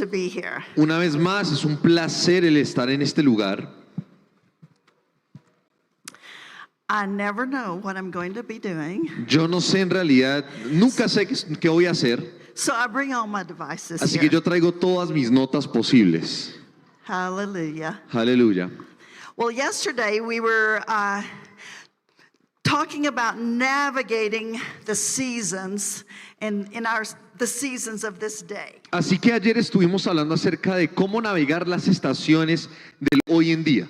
to be here. Una vez más, es un placer el estar en este lugar. I never know what I'm going to be doing, Yo no sé en realidad, nunca sé qué voy a hacer, so I bring all my devices así here. que yo traigo todas mis notas posibles. Hallelujah. Aleluya. Well, yesterday we were talking about navigating the seasons the seasons of this day. Así que ayer estuvimos hablando acerca de cómo navegar las estaciones del hoy en día.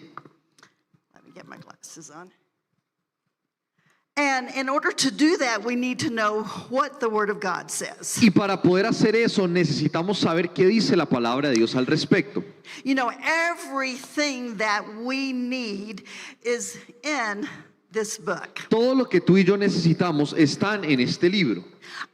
Let me get my glasses on. And in order to do that, we need to know what the Word of God says. Y para poder hacer eso necesitamos saber qué dice la palabra de Dios al respecto. You know, everything that we need is in this book. Todo lo que tú y yo necesitamos están en este libro.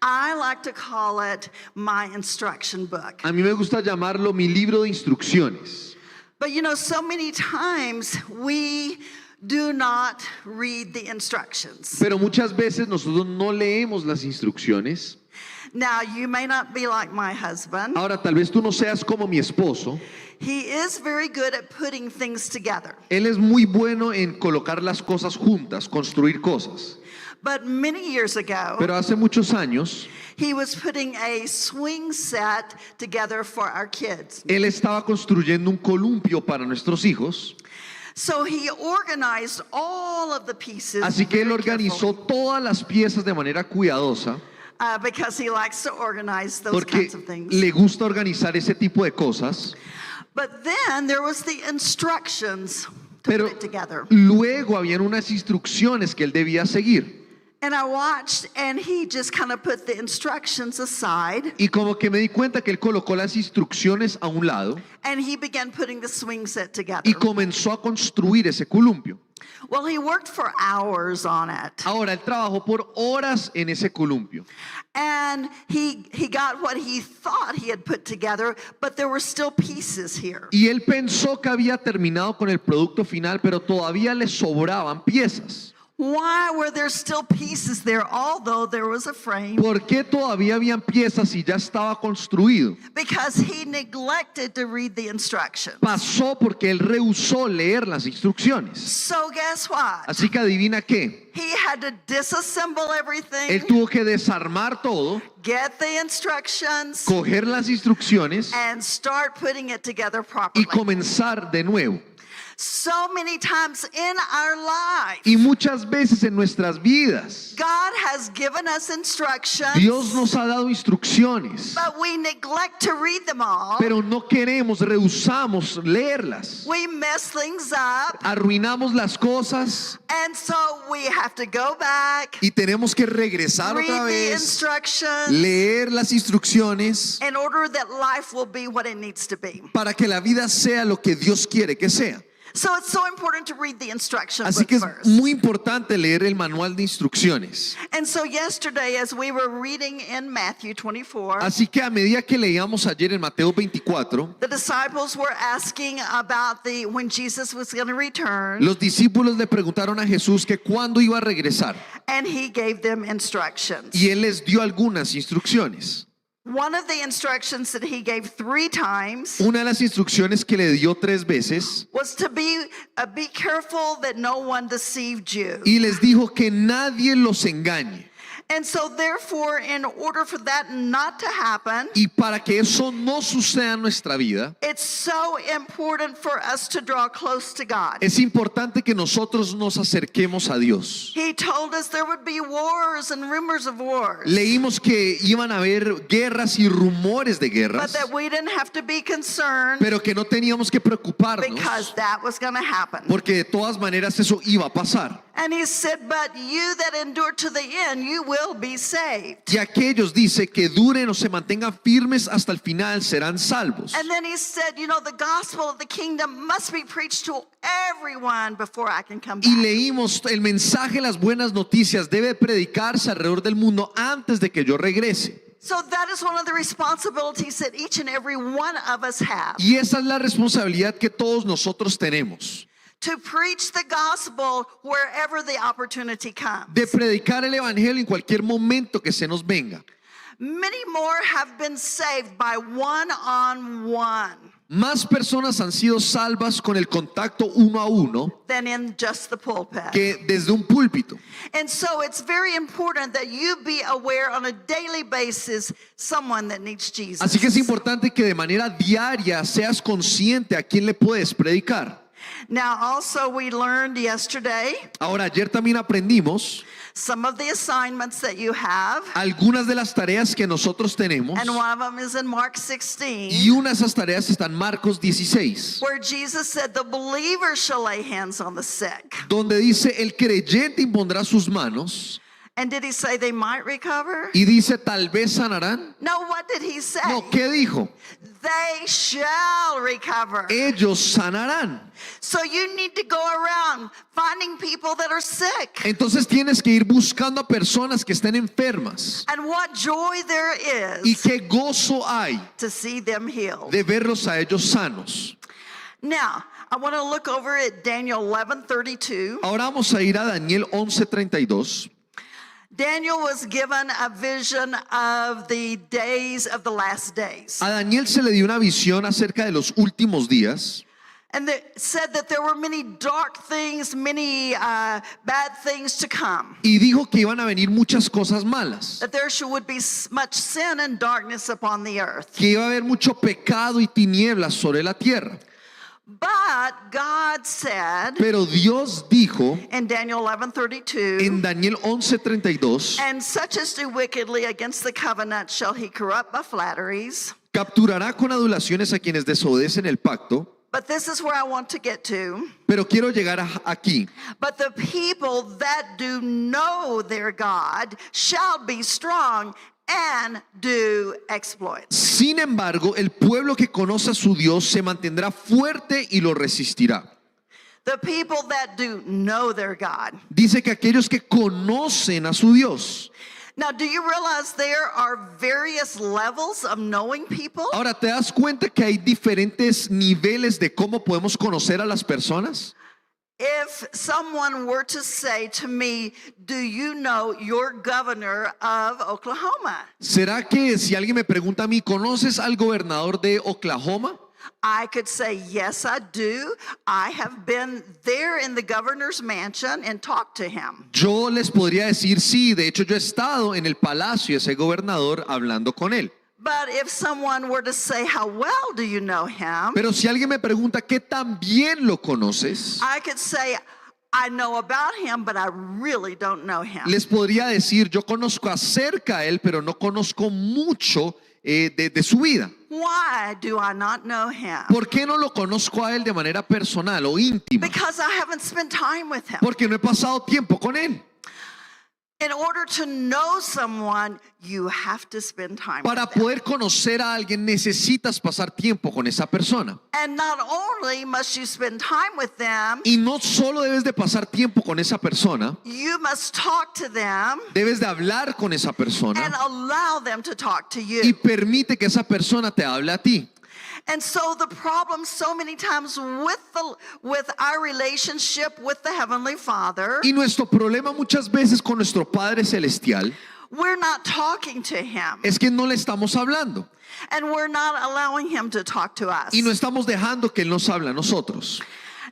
I like to call it my instruction book. A mí me gusta llamarlo mi libro de instrucciones. But you know, so many times we do not read the instructions. Pero muchas veces nosotros no leemos las instrucciones. Now, you may not be like my husband. Ahora, tal vez tú no seas como mi esposo. He is very good at putting things together. Él es muy bueno en colocar las cosas juntas, construir cosas. But many years ago, Pero hace muchos años, he was putting a swing set together for our kids. él estaba construyendo un columpio para nuestros hijos. So he organized all of the pieces. Así que él very organizó carefully, todas las piezas de manera cuidadosa because he likes to organize those porque kinds of things. le gusta organizar ese tipo de cosas. But then there was the instructions to Pero put it together. luego habían unas instrucciones que él debía seguir. And I watched, and he just kind of put the instructions aside, Y como que me di cuenta que él colocó las instrucciones a un lado and he began putting the swing set together. y comenzó a construir ese columpio. Well, he worked for hours on it. Ahora, él trabajó por horas en ese columpio. And he got what he thought he had put together, but there were still pieces here. Y él pensó que había terminado con el producto final, pero todavía le sobraban piezas. Why were there still pieces there, although there was a frame? ¿Por qué todavía habían piezas si ya estaba construido? Because he neglected to read the instructions. Pasó porque él rehusó leer las instrucciones. So guess what? Así que adivina qué. He had to disassemble Él everything, tuvo que desarmar todo, get the instructions, coger las instrucciones and start putting it together y properly. comenzar de nuevo. So many times in our life, Y muchas veces en nuestras vidas, God has given us instructions, Dios nos ha dado instrucciones, but we neglect to read them all. pero no queremos, rehusamos leerlas. We mess things up, Arruinamos las cosas and so we have to go back, Y tenemos que regresar read otra the vez, instructions, leer las instrucciones in order that life will be what it needs to be. para que la vida sea lo que Dios quiere que sea. So it's so important to read the instruction Así book que es first. muy importante leer el manual de instrucciones. And so yesterday, as we were reading in Matthew 24, Así que a medida que leíamos ayer en Mateo 24, the disciples were asking about when Jesus was going to return, los discípulos le preguntaron a Jesús que cuándo iba a regresar and he gave them instructions. y él les dio algunas instrucciones. One of the instructions that he gave 3 times Una de las instrucciones que le dio 3 veces was to be careful that no one deceived you. y les dijo que nadie los engañe. And so therefore, in order for that not to happen, Y para que eso no suceda en nuestra vida, it's so important for us to draw close to God. es importante que nosotros nos acerquemos a Dios. He told us there would be wars and rumors of wars, Leímos que iban a haber guerras y rumores de but guerras, that we didn't have to be concerned pero que no teníamos que preocuparnos because that was going to happen. porque de todas maneras eso iba a pasar. And he said, but you that endure to the end, you will be saved. Y aquellos, dice, que duren o se mantengan firmes hasta el final serán salvos. And then he said, you know, the gospel of the kingdom must be preached to everyone before I can come Y back. leímos el mensaje, las buenas noticias debe predicarse alrededor del mundo antes de que yo regrese. So that is one of the responsibilities that each and every one of us have. Y esa es la responsabilidad que todos nosotros tenemos, To preach the gospel wherever the opportunity comes. de predicar el evangelio en cualquier momento que se nos venga. Many more have been saved by one-on-one Más personas han sido salvas con el contacto uno a uno than in just the pulpit. que desde un púlpito. And so it's very important that you be aware on a daily basis someone that needs Jesus. Así que es importante que de manera diaria seas consciente a quién le puedes predicar. Now also we learned yesterday Ahora, ayer también aprendimos some of the assignments that you have, algunas de las tareas que nosotros tenemos, and one of them is in Mark 16. y una de esas tareas está en Marcos 16, Where Jesus said, the believer shall lay hands on the sick. donde dice el creyente impondrá sus manos And did he say they might recover? y dice tal vez sanarán. No, what did he say? No, ¿qué dijo? They shall recover. Ellos sanarán. So you need to go around finding people that are sick. Entonces tienes que ir buscando a personas que estén enfermas. And what joy there Y is qué gozo hay to see them healed. de verlos a ellos sanos. Now, I want to look over at Daniel 11:32. Ahora vamos a ir a Daniel 11:32. Daniel was given a vision of the days of the last days. A Daniel se le dio una visión acerca de los últimos días. And it said that there were many dark things, many bad things to come. Y dijo que iban a venir muchas cosas malas. That there would be much sin and darkness upon the earth. Que iba a haber mucho pecado y tinieblas sobre la tierra. But God said Pero Dios dijo in Daniel 11:32, en Daniel 11:32, and such as do wickedly against the covenant shall he corrupt by flatteries. capturará con adulaciones a quienes desobedecen el pacto. But this is where I want to get to. Pero quiero llegar aquí. But the people that do know their God shall be strong and do exploits. Sin embargo, el pueblo que conoce a su Dios se mantendrá fuerte y lo resistirá. The people that do know their God. Dice que aquellos que conocen a su Dios. Now, do you realize there are various levels of knowing people? Ahora, ¿te das cuenta que hay diferentes niveles de cómo podemos conocer a las personas? If someone were to say to me, do you know your governor of Oklahoma? ¿Será que si alguien me pregunta a mí, ¿conoces al gobernador de Oklahoma? I could say, yes, I do. I have been there in the governor's mansion and talked to him. Yo les podría decir sí, de hecho yo he estado en el palacio de ese gobernador hablando con él. But if someone were to say, how well do you know him? Pero si alguien me pregunta, ¿qué tan bien lo conoces? I could say, I know about him, but I really don't know him. Les podría decir, yo conozco acerca a él, pero no conozco mucho de su vida. Why do I not know him? ¿Por qué no lo conozco a él de manera personal o íntima? Because I haven't spent time with him. Porque no he pasado tiempo con él. In order to know someone, you have to spend time Para with them. poder conocer a alguien necesitas pasar tiempo con esa persona. And not only must you spend time with them, Y no solo debes de pasar tiempo con esa persona, you must talk to them debes de hablar con esa and persona allow them to talk to y you. permite que esa persona te hable a ti. And so the problem so many times with our relationship with the Heavenly Father, Y nuestro problema muchas veces con nuestro Padre Celestial we're not talking to Him. es que no le estamos hablando And we're not allowing Him to talk to us. y no estamos dejando que Él nos hable a nosotros.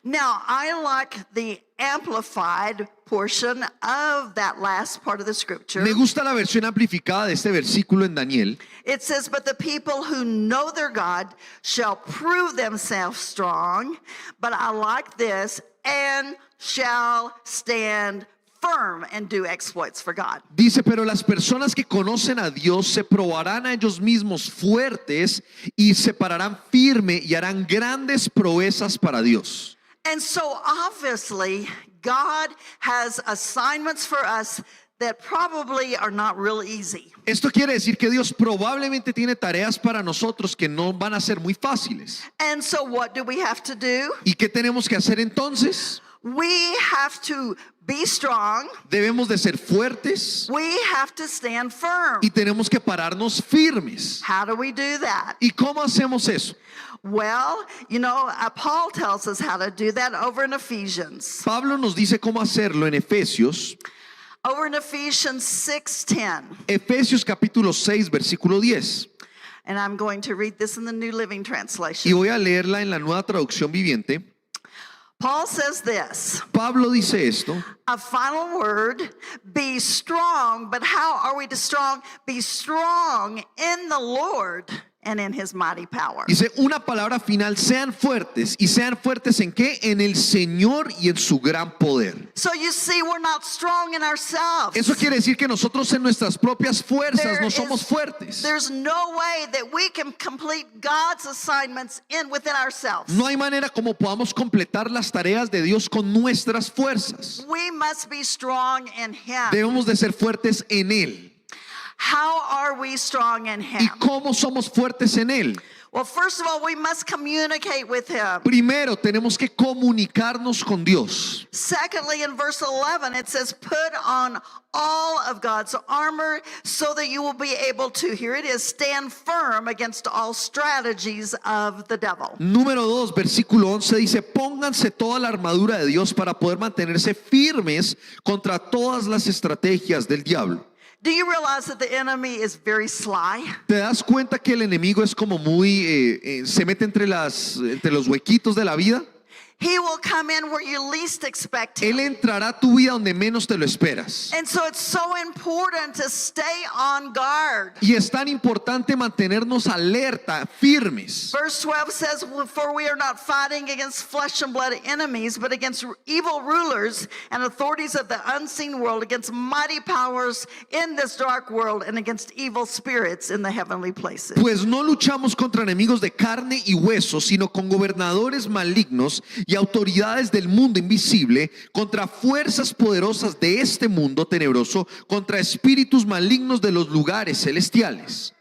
Now, I like the amplified portion of that last part of the scripture. Me gusta la versión amplificada de este versículo en Daniel. It says, but the people who know their God shall prove themselves strong. But I like this, and shall stand firm and do exploits for God. Dice, pero las personas que conocen a Dios se probarán a ellos mismos fuertes y se pararán firme y harán grandes proezas para Dios. And so obviously, God has assignments for us that probably are not real easy. Esto quiere decir que Dios probablemente tiene tareas para nosotros que no van a ser muy fáciles. And so what do we have to do? ¿Y qué tenemos que hacer entonces? We have to be strong. Debemos de ser fuertes We have to stand firm. y tenemos que pararnos firmes. How do we do that? ¿Y cómo hacemos eso? Well, you know, Paul tells us how to do that over in Ephesians. Pablo nos dice cómo hacerlo en Efesios. Over in Ephesians 6:10, Efesios capítulo 6, versículo 10. and I'm going to read this in the New Living Y Translation. voy a leerla en la nueva traducción viviente. Paul says this, Pablo dice esto. a final word, be strong, but how are we to strong? Be strong in the Lord and in his mighty power. Dice una palabra final, sean fuertes. ¿Y sean fuertes en qué? En el Señor y en su gran poder. So you see, we're not strong in ourselves. Eso quiere decir que nosotros en nuestras propias fuerzas There no is- somos fuertes. There's no way that we can complete God's assignments within ourselves. No hay manera como podamos completar las tareas de Dios con nuestras fuerzas. We must be strong in him. Debemos de ser fuertes en Él. How are we strong in ¿Y him? cómo somos fuertes en Él? Well, first of all, we must communicate with him. Primero tenemos que comunicarnos con Dios. Secondly, in verse 11, it says, put on all of God's armor so that you will be able to, here it is, stand firm against all strategies of the devil. Número 2, versículo 11 dice, pónganse toda la armadura de Dios para poder mantenerse firmes contra todas las estrategias del diablo. Do you realize that the enemy is very sly? ¿Te das cuenta que el enemigo es como muy, se mete entre los huequitos de la vida? He will come in where you least expect Él him. entrará a tu vida donde menos te lo esperas. And so it's so important to stay on guard. Y es tan importante mantenernos alerta, firmes. Verse 12 says, for we are not fighting against flesh and blood enemies, but against evil rulers and authorities of the unseen world, against mighty powers in this dark world, and against evil spirits in the heavenly places. Pues no luchamos contra enemigos de carne y hueso, sino con gobernadores malignos y autoridades del mundo invisible, contra fuerzas poderosas de este mundo tenebroso, contra espíritus malignos de los lugares celestiales.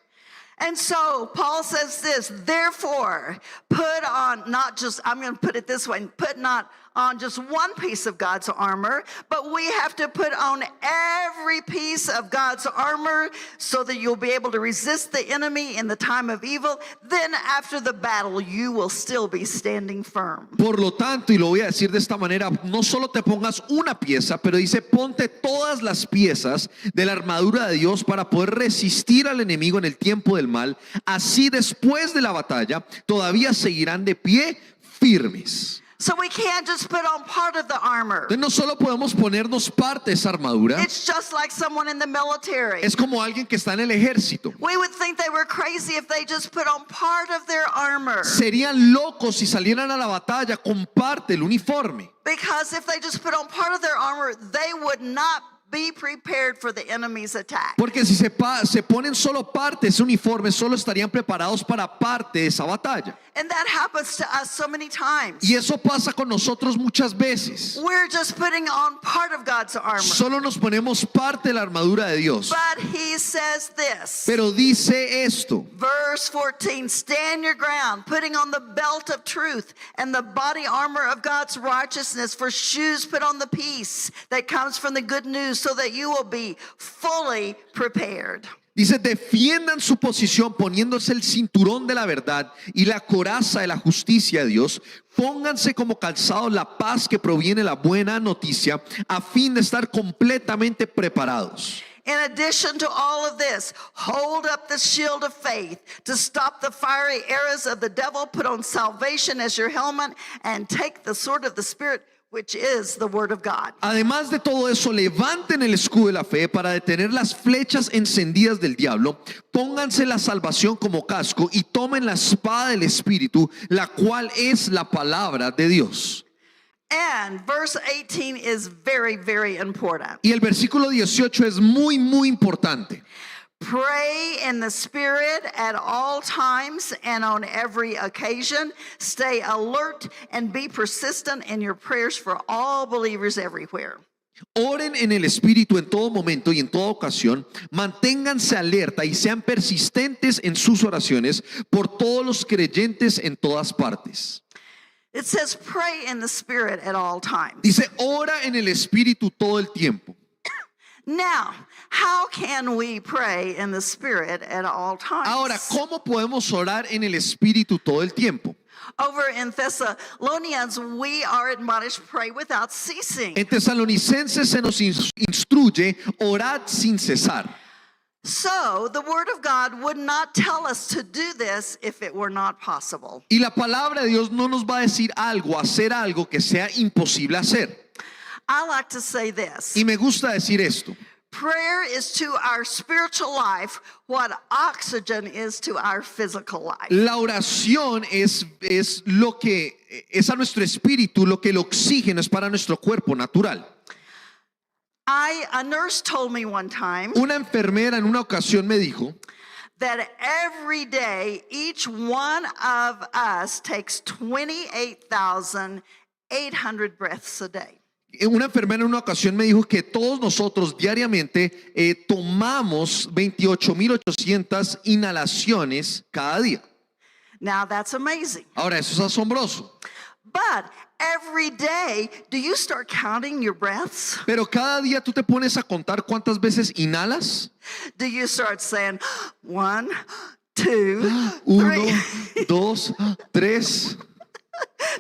And so Paul says this, therefore, put on not just, I'm going to put it this way, put not on just one piece of God's armor, but we have to put on every piece of God's armor so that you'll be able to resist the enemy in the time of evil. Then after the battle, you will still be standing firm. Por lo tanto, y lo voy a decir de esta manera, no solo te pongas una pieza, pero dice ponte todas las piezas de la armadura de Dios para poder resistir al enemigo en el tiempo del mal. Así después de la batalla todavía seguirán de pie firmes. So we can't just put on part of the armor. Entonces no solo podemos ponernos parte de esa armadura, It's just like someone in the military. es como alguien que está en el ejército. We would think they were crazy if they just put on part of their armor. Serían locos si salieran a la batalla con parte del uniforme. Because if they just put on part of their armor, they would not be prepared for the enemy's attack. Porque si se ponen solo parte de ese uniforme, solo estarían preparados para parte de esa batalla. And that happens to us so many times. Y eso pasa con nosotros muchas veces. We're just putting on part of God's armor. Solo nos ponemos parte de la armadura de Dios. But he says this. Pero dice esto. Verse 14, stand your ground, putting on the belt of truth and the body armor of God's righteousness. For shoes, put on the peace that comes from the good news so that you will be fully prepared. Dice, defiendan su posición poniéndose el cinturón de la verdad y la coraza de la justicia de Dios. Pónganse como calzados la paz que proviene de la buena noticia a fin de estar completamente preparados. In addition to all of this, hold up the shield of faith to stop the fiery arrows of the devil. Put on salvation as your helmet and take the sword of the Spirit, which is the word of God. Además de todo eso, levanten el escudo de la fe para detener las flechas encendidas del diablo. Pónganse la salvación como casco y tomen la espada del Espíritu, la cual es la palabra de Dios. And verse 18 is very, very important. Y el versículo 18 es muy, muy importante. Pray in the Spirit at all times and on every occasion. Stay alert and be persistent in your prayers for all believers everywhere. Oren en el Espíritu en todo momento y en toda ocasión. Manténganse alerta y sean persistentes en sus oraciones por todos los creyentes en todas partes. It says pray in the Spirit at all times. Dice, ora en el Espíritu todo el tiempo. Now, how can we pray in the Spirit at all times? Ahora, ¿cómo podemos orar en el Espíritu todo el tiempo? Over in Thessalonians, we are admonished to pray without ceasing. En Tesalonicenses se nos instruye, orad sin cesar. So the word of God would not tell us to do this if it were not possible. Y la palabra de Dios no nos va a decir algo, hacer algo que sea imposible hacer. I like to say this. Y me gusta decir esto. Prayer is to our spiritual life what oxygen is to our physical life. La oración es lo que es a nuestro espíritu, lo que el oxígeno es para nuestro cuerpo natural. A nurse told me one time Una enfermera en una ocasión me dijo that every day each one of us takes 28,800 breaths a day. Una enfermera en una ocasión me dijo que todos nosotros diariamente tomamos 28.800 inhalaciones cada día. Now that's amazing. Ahora, eso es asombroso. But every day, do you start counting your breaths? Pero cada día tú te pones a contar cuántas veces inhalas. Do you start saying 1, 2, 1, 3? 2, 3.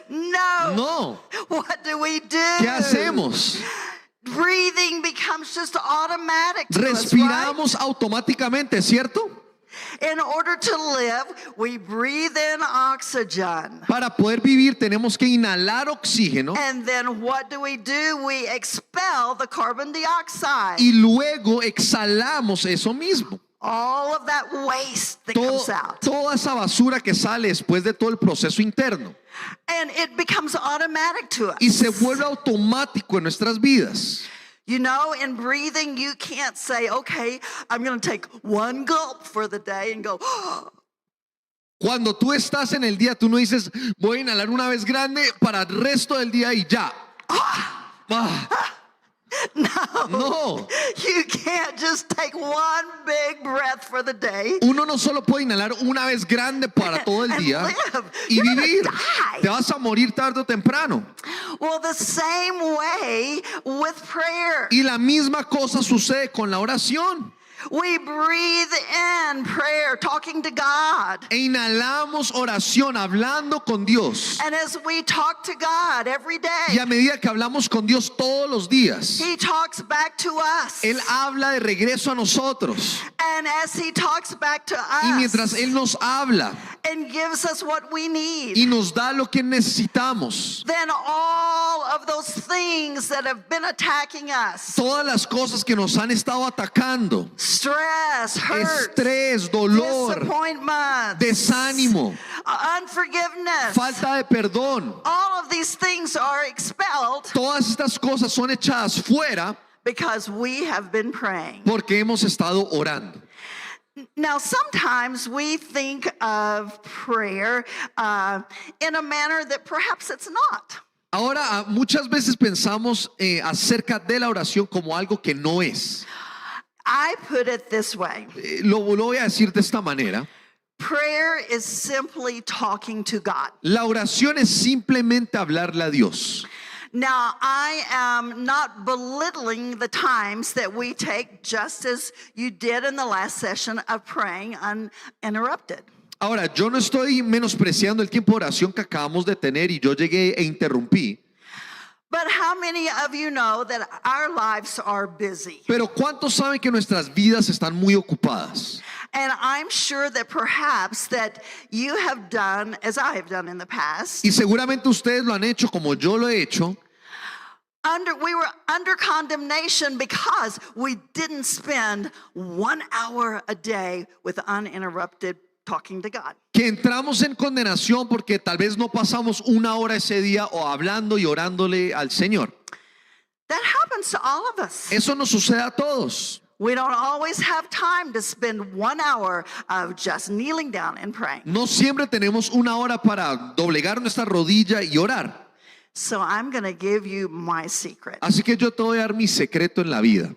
No. No. What do we do? ¿Qué hacemos? Breathing becomes just automatic to us, right? Respiramos automáticamente, ¿cierto? In order to live, we breathe in oxygen. Para poder vivir tenemos que inhalar oxígeno And then what do? We expel the carbon dioxide. y luego exhalamos eso mismo. All of that waste that comes out. Toda esa basura que sale después de todo el proceso interno. And it becomes automatic to us. Y se vuelve automático en nuestras vidas. You know, in breathing, you can't say, okay, I'm going to take one gulp for the day and go, Cuando tú estás en el día, tú no dices, voy a inhalar una vez grande para el resto del día y ya. No. You can't just take one big breath for the day. Uno no solo puede inhalar una vez grande para todo el And día live. y You're gonna vivir. die. Te vas a morir tarde o temprano. Well, the same way with prayer. Y la misma cosa sucede con la oración. We breathe in prayer, talking to God. E inhalamos oración, hablando con Dios. And as we talk to God every Y a day, medida que hablamos con Dios todos los días, He talks back to us. Él habla de regreso a nosotros. And as He talks back to Y mientras us Él nos habla and gives us what we need, y nos da lo que necesitamos, then all of those things that have been attacking us, todas las cosas que nos han estado atacando, stress, hurt, estrés, dolor, disappointment, desánimo, unforgiveness, falta de perdón, all of these things are expelled todas estas cosas son echadas fuera because we have been praying. porque hemos estado orando. Now, sometimes we think of prayer in a manner that perhaps it's not. Ahora, muchas veces pensamos acerca de la oración como algo que no es. I put it this way. Lo voy a decir de esta manera. Prayer is simply talking to God. La oración es simplemente hablarle a Dios. Now, I am not belittling the times that we take, just as you did in the last session of praying uninterrupted. Ahora, yo no estoy menospreciando el tiempo de oración que acabamos de tener y yo llegué e interrumpí. But how many of you know that our lives are busy? Pero ¿cuántos saben que nuestras vidas están muy ocupadas? And I'm sure that perhaps that you have done, as I have done in the past, Y seguramente ustedes lo han hecho como yo lo he hecho. we were under condemnation because we didn't spend 1 hour a day with uninterrupted talking to God. Que entramos en condenación porque tal vez no pasamos una hora ese día o hablando y orándole al Señor. That happens to all of us. Eso nos sucede a todos. We don't always have time to spend 1 hour of just kneeling down and praying. No siempre tenemos una hora para doblegar nuestra rodilla y orar. So I'm going to give you my secret. Así que yo te voy a dar mi secreto en la vida.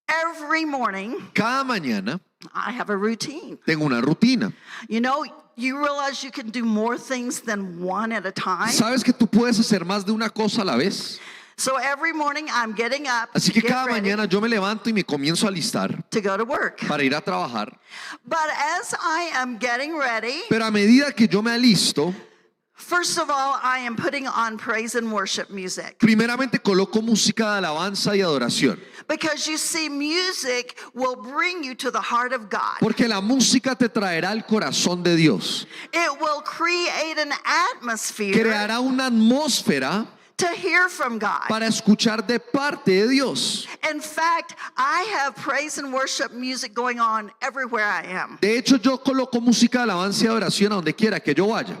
Every morning, Cada mañana I have a routine. tengo una rutina. You know, you realize you can do more things than one at a time. ¿Sabes que tú puedes hacer más de una cosa a la vez? So every morning I'm getting up Así to que get cada ready mañana yo me levanto y me comienzo a alistar to go to work. para ir a trabajar. But as I am getting ready, Pero a medida que yo me alisto, First of all, I am putting on praise and worship music. Primeramente coloco música de alabanza y adoración, Because you see, music will bring you to the heart of God. porque la música te traerá al corazón de Dios. It will create an atmosphere Creará una atmósfera to hear from God. para escuchar de parte de Dios. In fact, I have praise and worship music going on everywhere I am. De hecho, yo coloco música de alabanza y adoración a donde quiera que yo vaya.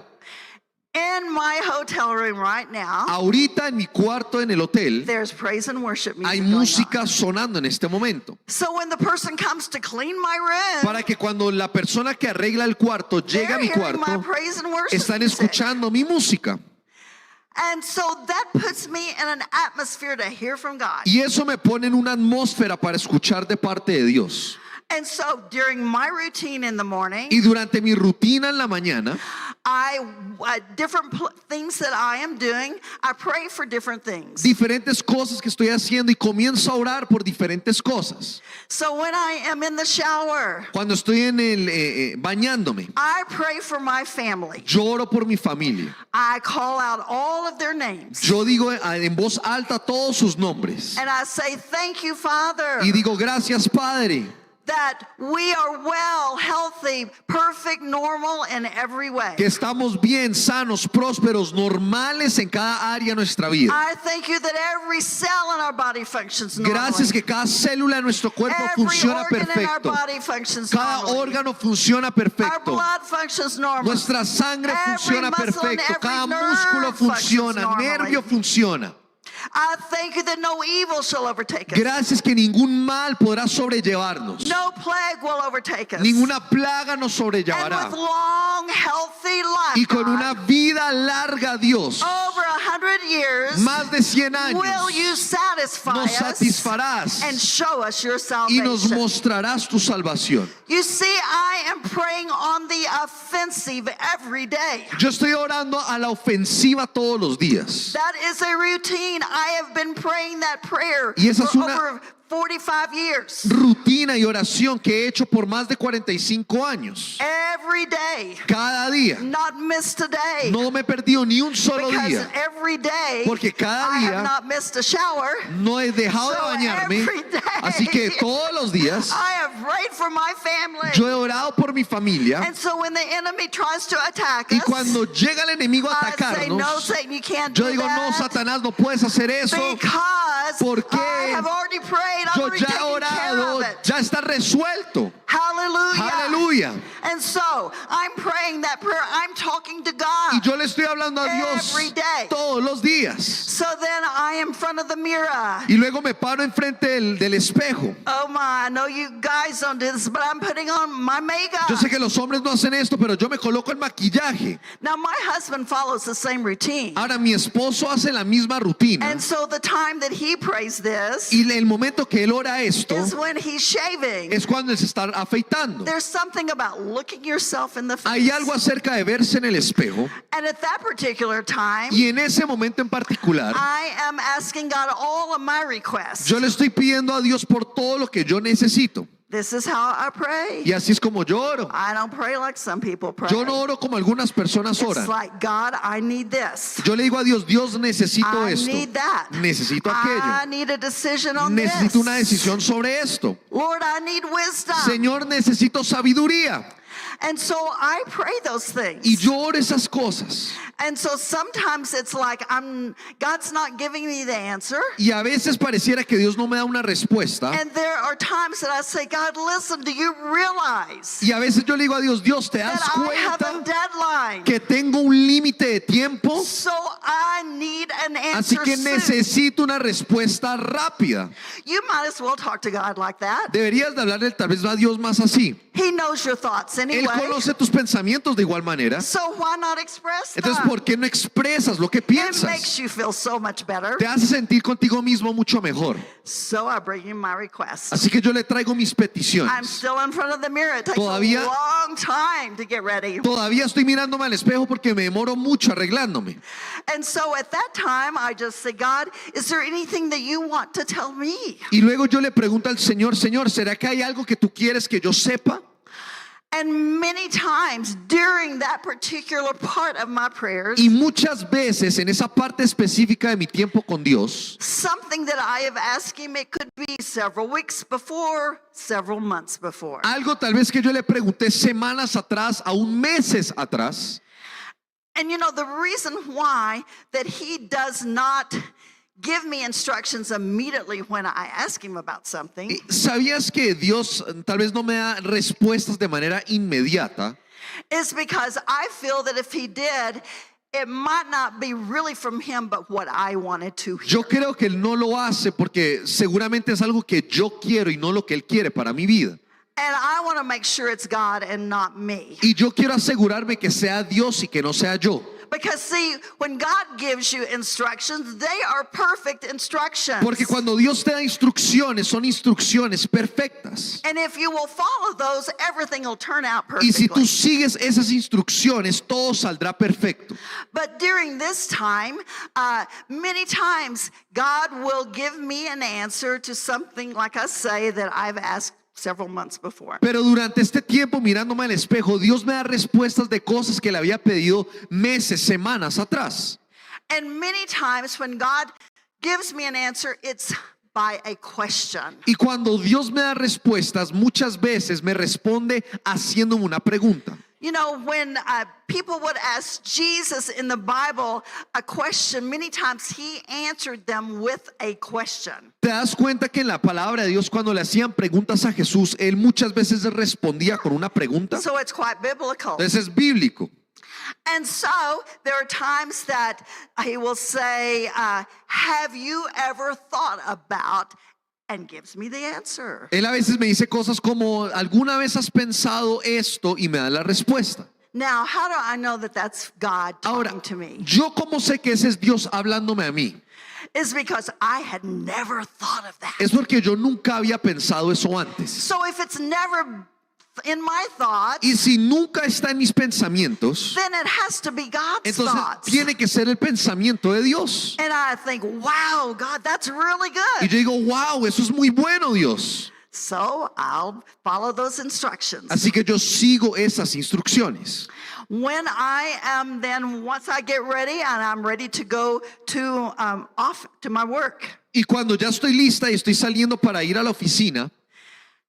In my hotel room right now, Ahorita en mi cuarto en el hotel there's praise and worship music hay going música on. sonando en este momento. So when the person comes to clean my room, Para que cuando la persona que arregla el cuarto llegue they're a mi hearing my cuarto, praise and worship están music. escuchando mi música. And so that puts me in an atmosphere to hear from God. Y eso me pone en una atmósfera para escuchar de parte de Dios. And so during my routine in the morning, Y durante mi rutina en la mañana, different things that I am doing, I pray for different things. diferentes cosas que estoy haciendo y comienzo a orar por diferentes cosas. So when I am in the shower, Cuando estoy en el bañándome, I pray for my family. yo oro por mi familia. I call out all of their names. Yo digo en voz alta todos sus nombres. And I say, thank you, Father, Y digo, gracias, Padre, that we are well, healthy, perfect, normal in every way. que estamos bien, sanos, prósperos, normales en cada área de nuestra vida. I thank you that every cell in our body functions normally. Gracias que cada célula de nuestro cuerpo Every funciona organ in our perfecto. body functions Cada normally. órgano funciona Our perfecto. blood functions normally. Nuestra sangre Every funciona muscle and perfecto. every Cada nerve músculo functions funciona, normally. nervio funciona. I thank you that no evil shall overtake us. Gracias que ningún mal podrá sobrellevarnos. No plague will overtake us. Ninguna plaga nos And with sobrellevará. long, healthy life, Y con God, una vida larga, Dios, over 100 years, más de 100 años, will you satisfy nos us satisfarás and show us your y nos salvation? mostrarás tu salvación. You see, I am praying on the offensive every day. Yo estoy orando a la ofensiva todos los días. That is a routine. I have been praying that prayer Y esa es for una- over 45 years. Rutina y oración que he hecho por más de 45 años. Every day. Cada día. Not missed a day. No me he perdido ni un solo Because día. every day Porque cada I día have not missed a shower. No he dejado de So bañarme. every day, Así que todos los días I have prayed for my family. yo he orado por mi familia. And so when the enemy tries to attack Y us, cuando llega el enemigo a I say, no, atacarnos, Satan, you can't yo do digo, no, that. Satanás, no puedes hacer eso. Because Porque I have already prayed, I've Yo already ya he taken care orado, of it. ya está resuelto. Hallelujah. Aleluya. And so I'm praying that prayer. I'm talking to God. Y yo le estoy hablando a Dios Every day. todos los días. So then I am in front of the mirror. Y luego me paro enfrente del espejo. Oh my, I know you guys don't do this, but I'm putting on my makeup. Yo sé que los hombres no hacen esto, pero yo me coloco el maquillaje. Now my husband follows the same routine. Ahora mi esposo hace la misma rutina. And so the time that he prays this Y el momento que él ora esto is when he's shaving. es cuando él se está afeitando. There's something about looking yourself in the face. Hay algo acerca de verse en el espejo. And at that particular time, Y en ese momento en particular, I am asking God all of my requests. yo le estoy pidiendo a Dios por todo lo que yo necesito. This is how I pray. Y así es como yo oro. I don't pray like some people pray. Yo no oro como algunas personas It's oran. like, God, I need this. Yo le digo a Dios, Dios, necesito I esto. need that. Necesito I aquello. need a decision on Necesito una this. decisión sobre esto. Lord, I need wisdom. Señor, necesito sabiduría. And so I pray those things. Y yo oro esas cosas. And so sometimes it's like God's not giving me the answer. Y a veces pareciera que Dios no me da una respuesta. And there are times that I say, God, listen, do you realize Y a veces yo le digo a Dios, Dios, ¿te das that I have a cuenta deadline? que tengo un límite de tiempo? So I need an Así answer que soon. necesito una respuesta rápida. You might as well talk to God like that. Deberías de hablarle tal vez a Dios más así. He knows your thoughts Él anyway. conoce tus pensamientos de igual manera. So why not express Entonces, them? ¿por qué no expresas lo que It piensas? makes you feel so much better. Te hace sentir contigo mismo mucho mejor. So I bring you my request. Así que yo le traigo mis I'm peticiones. still in front of the mirror. It takes Todavía- a long time to get ready. Todavía estoy mirándome al espejo porque me demoro mucho arreglándome. And so at that time, I just say, God, is there anything that you want to tell me? Y luego yo le pregunto al Señor, Señor, ¿será que hay algo que tú quieres que yo sepa? And many times during that particular part of my prayers, Y muchas veces en esa parte específica de mi tiempo con Dios, something that I have asked him, it could be several weeks before, several months before. algo tal vez que yo le pregunté semanas atrás, aún meses atrás, And you know, the reason why that he does not give me instructions immediately when I ask him about something ¿sabías que Dios tal vez no me da respuestas de manera inmediata? is because I feel that if he did, it might not be really from him, but what I wanted to hear. Yo creo que Él no lo hace porque seguramente es algo que yo quiero y no lo que Él quiere para mi vida. And I want to make sure it's God and not me. Y yo quiero asegurarme que sea Dios y que no sea yo. Because see, when God gives you instructions, they are perfect instructions. Porque cuando Dios te da instrucciones, son instrucciones perfectas. And if you will follow those, everything will turn out Y si tú perfectly. sigues esas instrucciones, todo saldrá perfecto. But during this time, many times God will give me an answer to something, like I say, that I've asked several months before. Pero durante este tiempo, mirándome al espejo, Dios me da respuestas de cosas que le había pedido meses, semanas atrás. And many times when God gives me an answer, it's by a question. Y cuando Dios me da respuestas, muchas veces me responde haciéndome una pregunta. You know, when people would ask Jesus in the Bible a question, many times he answered them with a question. ¿Te das cuenta que en la palabra de Dios, cuando le hacían preguntas a Jesús, Él muchas veces respondía con una pregunta? So it's quite biblical. Entonces es bíblico. And so there are times that he will say, have you ever thought about, and gives me the answer. Él a veces me dice cosas como, ¿alguna vez has pensado esto? Y me da la respuesta. Now, how do I know that that's God Ahora, talking to me? ¿yo cómo sé que ese es Dios hablándome a mí? It's because I had never thought of that. Es porque yo nunca había pensado eso antes. So if it's never in my thoughts, Y si nunca está en mis pensamientos, then it has to be God's entonces thoughts. tiene que ser el pensamiento de Dios. And I think, wow, God, that's really Y good. yo digo, wow, eso es muy bueno, Dios. So I'll follow those instructions. Así que yo sigo esas instrucciones. When I am then, once I get ready and I'm ready to go to off to my work. Y cuando ya estoy lista y estoy saliendo para ir a la oficina,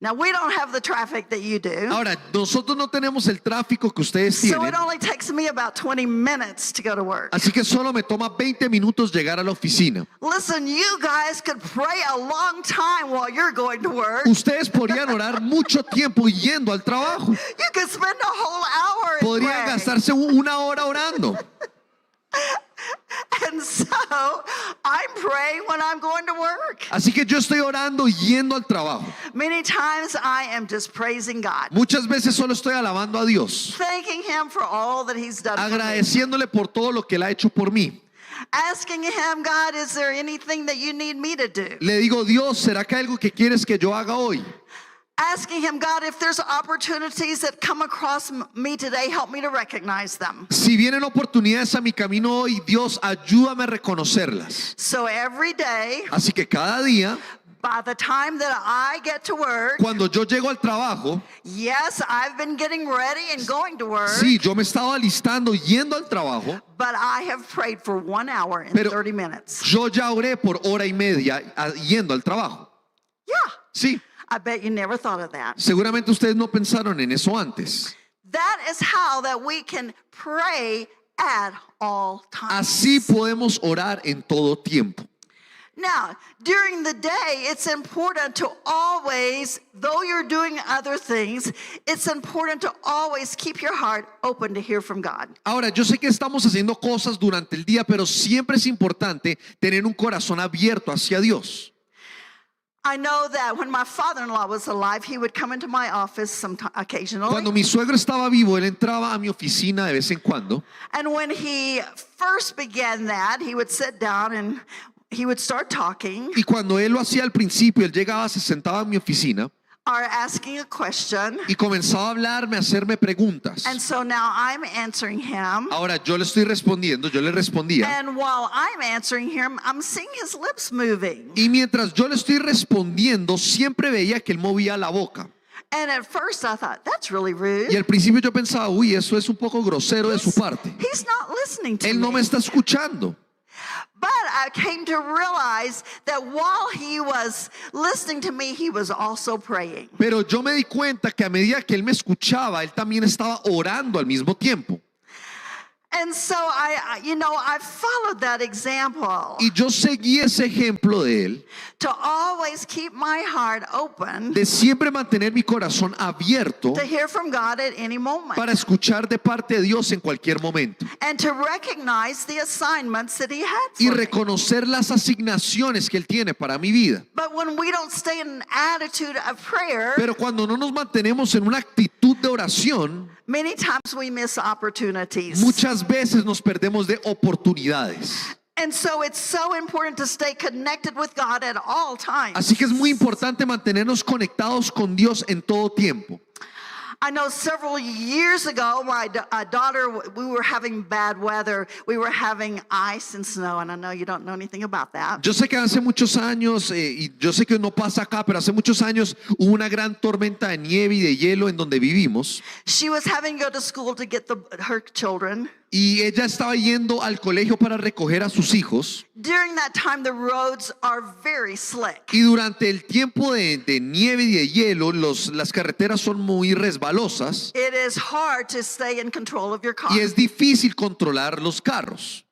Now we don't have the traffic that you do. ahora nosotros no tenemos el tráfico que ustedes So tienen, it only takes me about 20 minutes to go to work. así que solo me toma 20 minutos llegar a la oficina. Listen, you guys could pray a long time while you're going to work. Ustedes podrían orar mucho tiempo yendo al trabajo. You could spend a whole hour in Podrían praying. gastarse una hora orando. And so I'm praying when I'm going to work. Así que yo estoy orando yendo al trabajo. Many times I am just praising God, Muchas veces solo estoy alabando a Dios, thanking Him for all that He's done for me. agradeciéndole por todo lo que Él ha hecho por mí. Asking Him, God, is there anything that you need me to do? Le digo, Dios, ¿será que hay algo que quieres que yo haga hoy? Asking Him, God, if there's opportunities that come across me today, help me to recognize them. Si vienen oportunidades a mi camino hoy, Dios, ayúdame a reconocerlas. So every day, Así que cada día, by the time that I get to work, cuando yo llego al trabajo, yes, I've been getting ready and going to work, sí, yo me estaba alistando yendo al trabajo, but I have prayed for 1 hour and Pero- 30 minutes. yo ya oré por hora y media yendo al trabajo. Yeah, Sí, I bet you never thought of that. seguramente ustedes no pensaron en eso antes. That is how that we can pray at all times. Así podemos orar en todo tiempo. Now, during the day, it's important to always, though you're doing other things, it's important to always keep your heart open to hear from God. Ahora, yo sé que estamos haciendo cosas durante el día, pero siempre es importante tener un corazón abierto hacia Dios. I know that when my father-in-law was alive, he would come into my office occasionally. Cuando mi suegro estaba vivo, él entraba a mi oficina de vez en cuando. And when he first began that, he would sit down and he would start talking Y cuando él lo hacía al principio, él llegaba, se sentaba en mi oficina or asking a question. y comenzaba a hablarme, a hacerme preguntas. And so now I'm answering him. Ahora yo le estoy respondiendo, yo le respondía. And while I'm answering him, I'm seeing his lips moving. Y mientras yo le estoy respondiendo, siempre veía que él movía la boca. And at first I thought, that's really Y rude. al principio yo pensaba, uy, eso es un poco grosero de su parte. He's not listening to Él no me me. está escuchando. But I came to realize that while he was listening to me, he was also praying. Pero yo me di cuenta que a medida que él me escuchaba, él también estaba orando al mismo tiempo. And so I followed that example Y yo seguí ese ejemplo de él, to always keep my heart open de siempre mantener mi corazón abierto to hear from God at any moment para escuchar de parte de Dios en cualquier momento and to recognize the assignments that he had y for me. reconocer las asignaciones que él tiene para mi vida. But when we don't stay in an attitude of prayer, Pero cuando no nos mantenemos en una actitud de oración, many times we miss opportunities. muchas veces nos perdemos de oportunidades. And so it's so important to stay connected with God at all times. Así que es muy importante mantenernos conectados con Dios en todo tiempo. I know several years ago, my daughter, we were having bad weather. We were having ice and snow, and I know you don't know anything about that. Yo sé que hace muchos años, y yo sé que no pasa acá, pero hace muchos años hubo una gran tormenta de nieve y de hielo en donde vivimos. She was having to go to school to get her children. Y ella estaba yendo al colegio para recoger a sus hijos. During that time, the roads are very slick. Y durante el tiempo de nieve y de hielo, las carreteras son muy resbalosas. It is hard to stay in control of your car. Y es difícil controlar los carros.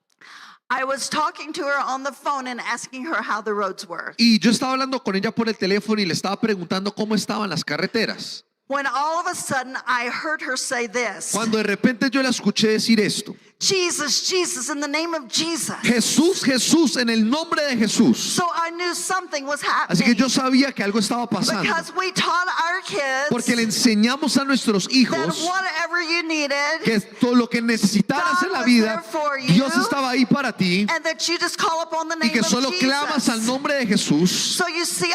I was talking to her on the phone and asking her how the roads were. Y yo estaba hablando con ella por el teléfono y le estaba preguntando cómo estaban las carreteras. When all of a sudden I heard her say this, Cuando de repente yo la escuché decir esto: Jesus, Jesus, in the name of Jesus. Jesús, Jesús, en el nombre de Jesús. So I knew something was Así que happening yo sabía que algo estaba pasando, because we taught our porque le kids enseñamos a nuestros that hijos whatever you needed que todo lo que necesitaras en la vida, Dios estaba ahí para ti, and that you just call upon the y name que of solo clamas al Jesus. nombre de Jesús. So you see,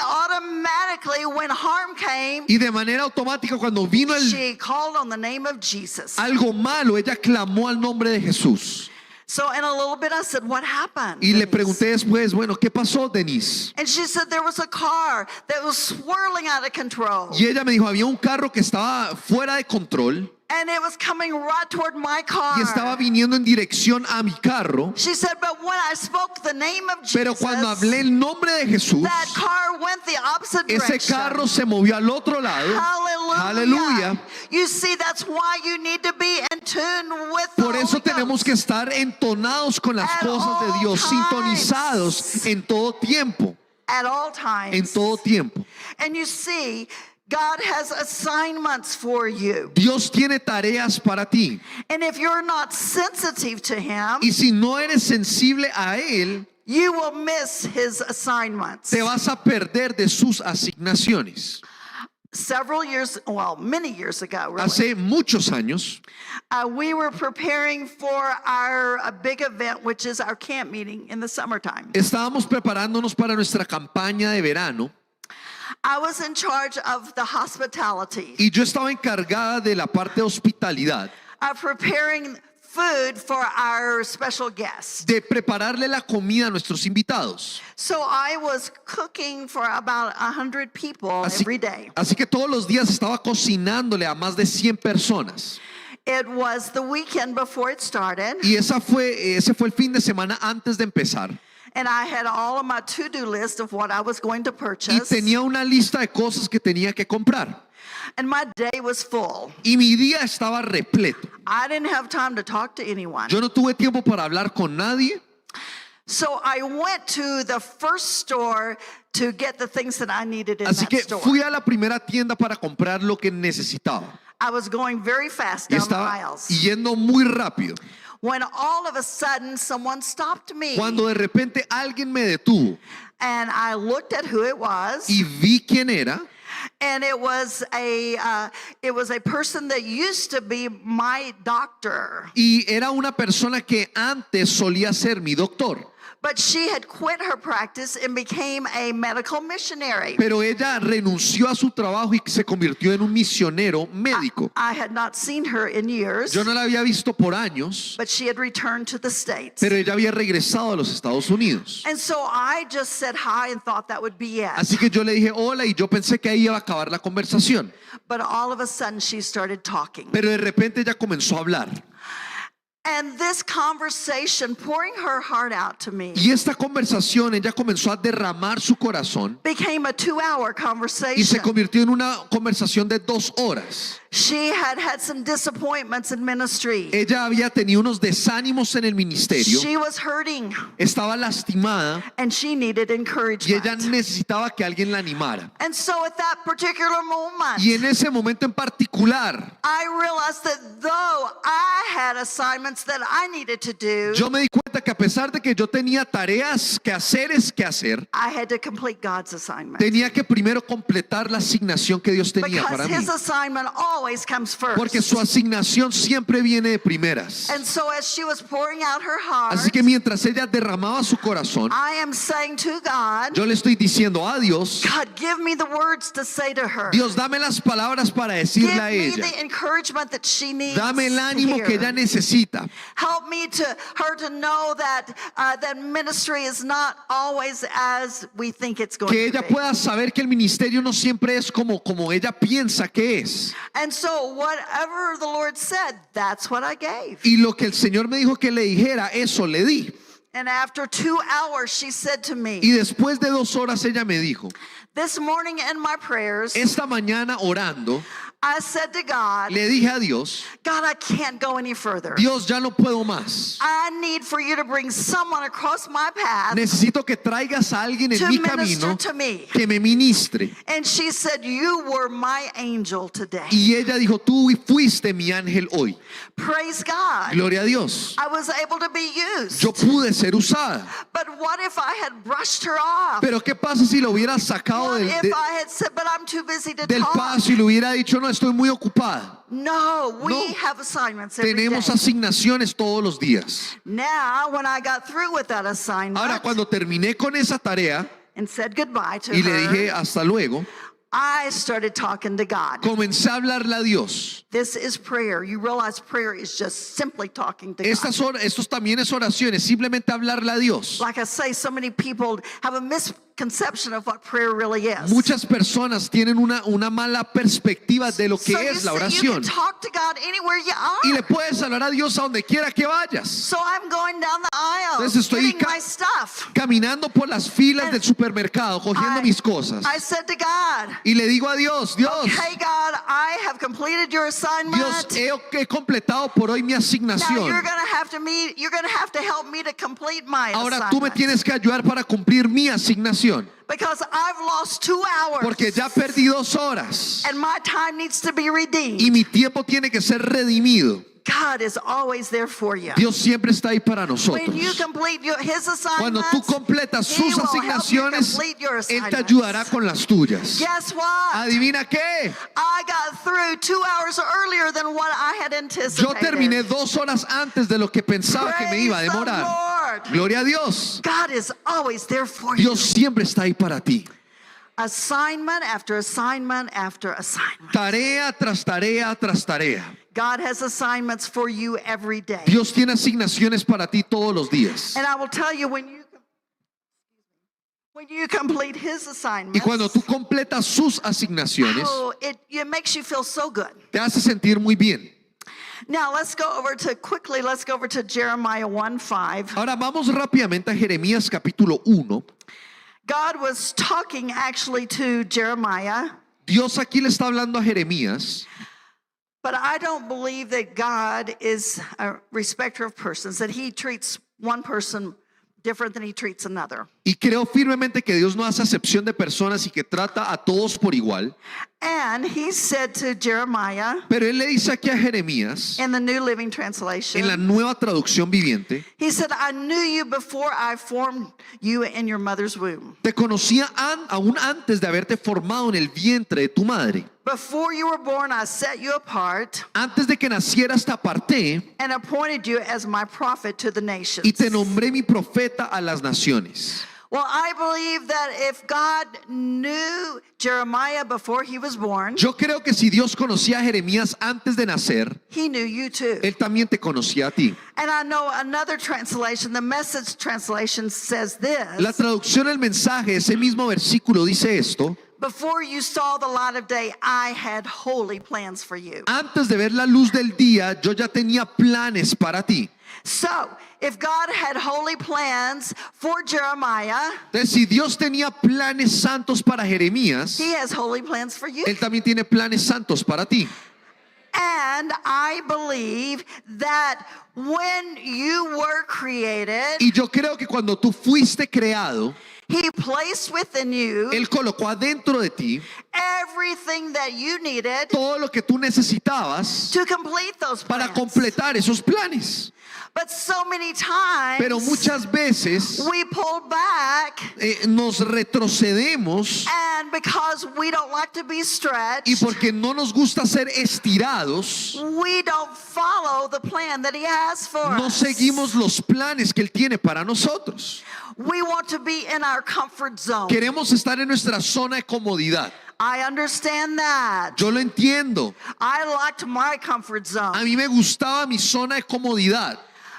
automatically when harm came, Y de manera automática, cuando vino she called on the name of Jesus. algo malo, ella clamó al nombre de Jesús. So in a little bit I said, what happened? Y le Denise? pregunté después, bueno, ¿qué pasó, Denise? And she said there was a car that was swirling out of control. Y ella me dijo, había un carro que estaba fuera de control And it was coming right toward my car. y estaba viniendo en dirección a mi carro. She said, but when I spoke the name of Pero Jesus, cuando hablé el nombre de Jesús, that car went the opposite ese direction. carro se movió al otro lado. Hallelujah. Aleluya. You see, that's why you need to be in tune with the Por eso Holy tenemos Ghost. que estar entonados con las At cosas de all Dios, times. sintonizados en todo tiempo, At all times. en todo tiempo. And you see, God has assignments for you. Dios tiene tareas para ti. And if you're not sensitive to Him, Y si no eres sensible a Él, you will miss His assignments. te vas a perder de sus asignaciones. Several years, well, many years ago, really, Hace muchos años, we were preparing for our big event, which is our camp meeting in the summertime. estábamos preparándonos para nuestra campaña de verano I was in charge of the hospitality, y yo estaba encargada de la parte de hospitalidad, preparing food for our special guests. de prepararle la comida a nuestros invitados. So I was cooking for about 100 people every day. Así que todos los días estaba cocinándole a más de 100 personas. It was the weekend before it started, Y ese fue el fin de semana antes de empezar. and I had all of my to-do list of what I was going to Y purchase, tenía una lista de cosas que tenía que comprar. and my day was full. Y mi día estaba repleto. I didn't have time to talk to anyone. Yo no tuve tiempo para hablar con nadie. So I went to the first store to get the things that I needed in Así that que store. fui a la primera tienda para comprar lo que necesitaba. I was going very fast Y down the estaba aisles. yendo muy rápido. When all of a sudden someone stopped me, Cuando de repente alguien me detuvo and I looked at who it was, y vi quién era, and it was a person that used to be my doctor. y era una persona que antes solía ser mi doctor. But she had quit her practice and became a medical missionary. Pero ella renunció a su trabajo y se convirtió en un misionero médico. I had not seen her in years, Yo no la había visto por años, but she had returned to the States. pero ella había regresado a los Estados Unidos. And so I just said hi and thought that would be it. Así que yo le dije hola y yo pensé que ahí iba a acabar la conversación. But all of a sudden she started talking. Pero de repente ella comenzó a hablar. And this conversation, pouring her heart out to me, Y esta conversación, ella comenzó a derramar su corazón became a 2-hour y se conversation. convirtió en una conversación de 2 horas. She had had some disappointments in ministry. Ella había tenido unos desánimos en el ministerio, She was hurting estaba lastimada and she needed y ella encouragement. necesitaba que alguien la animara. And so at that particular moment, Y en ese momento en particular, I realized that though I had assignments that I needed to do, yo me di cuenta que a pesar de que yo tenía tareas que hacer, I had to complete God's assignment. tenía que primero completar la asignación que Dios tenía Because para mí. his assignment always comes first. Porque su asignación siempre viene de primeras. And so as she was pouring out her heart, Así que mientras ella derramaba su corazón, I am saying to God, yo le estoy diciendo a Dios, God, give me the words to say to her. Dios, dame las palabras para decirle Give a me ella. the encouragement that she needs Dame el to ánimo hear. que ella necesita. Help me to her to know that that ministry is not always as we think it's going Que to ella be. pueda saber que el ministerio no siempre es como ella piensa que es. And so whatever the Lord said, that's what I gave. Y lo que el Señor me dijo que le dijera, eso le di. And after 2 hours, she said to me, Y después de 2 horas ella me dijo, this morning in my prayers, esta mañana orando, I said to God, le dije a Dios, God, I can't go any further. Dios, ya no puedo más. I need for you to bring someone across my path Necesito que traigas a alguien en to mi minister camino to me. que me ministre. And she said, you were my angel today. Y ella dijo, tú fuiste mi ángel hoy. Praise God. Gloria a Dios. I was able to be used. Yo pude ser usada. But what if I had brushed her off? Pero ¿qué pasa si lo hubiera sacado What del, if I had said, but I'm too busy to del talk? paso y le hubiera dicho, no, estoy muy ocupada? No, we No. have assignments every day. Tenemos asignaciones todos los días. Now, when I got through with that assignment Ahora, cuando terminé con esa tarea and said goodbye to y le her, dije hasta luego, I started talking to God. comencé a hablarle a Dios. This is prayer. You realize prayer is just simply talking to God. Estos también es oraciones, simplemente hablarle a Dios. Like I say, so many people have a misconception of what prayer really is. Muchas personas tienen una mala perspectiva de lo que So you es la see, you oración. can talk to God anywhere you Y are. le puedes hablar a Dios a donde quiera que vayas. So I'm going down the aisle, Entonces estoy getting my stuff. caminando por las filas del supermercado, cogiendo I- mis cosas. I said to God, Y le digo a Dios, Dios, hey God, I have completed your assignment. Dios, he completado por hoy mi Now asignación. you're gonna have to help me to complete my Ahora tú me assignment. tienes que ayudar para cumplir mi asignación. Because I've lost 2 hours. Porque ya perdí 2 horas. And my time needs to be redeemed. Y mi tiempo tiene que ser redimido. God is always there for you. Dios siempre está ahí para nosotros. When you complete his Cuando assignments, tú completas he sus will help you asignaciones, complete your Él te assignments. ayudará con las tuyas. Guess what? ¿Adivina qué? I got through 2 hours earlier than what I had Yo anticipated. terminé 2 horas antes de lo que pensaba que me iba a Praise the demorar. Lord. Gloria a Dios. God is always there for Dios you. siempre está ahí para ti. Assignment after assignment after assignment. Tarea tras tarea tras tarea. God has assignments for you every day. Dios tiene asignaciones para ti todos los días. And I will tell you, when you complete his Y assignments, cuando tú completas sus asignaciones, oh, it makes you feel so good. te hace sentir muy bien. Now let's go over to Jeremiah 1:5. Ahora vamos rápidamente a Jeremías capítulo 1. God was talking actually to Jeremiah, Dios aquí le está hablando a Jeremías, but I don't believe that God is a respecter of persons, that he treats one person different than he treats another. Y creo firmemente que Dios no hace acepción de personas y que trata a todos por igual. And he said to Jeremiah Pero él le dice aquí a Jeremías, in the New Living en la Translation, nueva traducción viviente, he said, I knew you before I formed you in your mother's womb. te conocía aún antes de haberte formado en el vientre de tu madre. Before you were born, I set you apart Antes de que nacieras te aparté and appointed you as my prophet to the nations. y te nombré mi profeta a las naciones. Well, I believe that if God knew Jeremiah before he was born, Yo creo que si Dios conocía a Jeremías antes de nacer, he knew you too. Él también te conocía a ti. And I know another translation, the Message translation says La this: traducción del mensaje, ese mismo versículo dice esto: before you saw the light of day, I had holy plans for you. antes de ver la luz del día, yo ya tenía planes para ti. So, if God had holy plans for Jeremiah, Entonces, si Dios tenía planes santos para Jeremías, he has holy plans for you. Él también tiene planes santos para ti. And I believe that when you were created, Y yo creo que cuando tú fuiste creado, he placed within you Él colocó adentro de ti everything that you needed todo lo que tú necesitabas to complete those para plans. completar esos planes. But so many times Pero muchas veces we pull back, nos retrocedemos and because we don't like to be y stretched, porque no nos gusta ser estirados, we don't follow the plan that he has for no us. seguimos los planes que Él tiene para nosotros. We want to be in our comfort zone. Queremos estar en nuestra zona de comodidad. I understand that. Yo lo entiendo. I liked my comfort A zone. mí me gustaba mi zona de comodidad.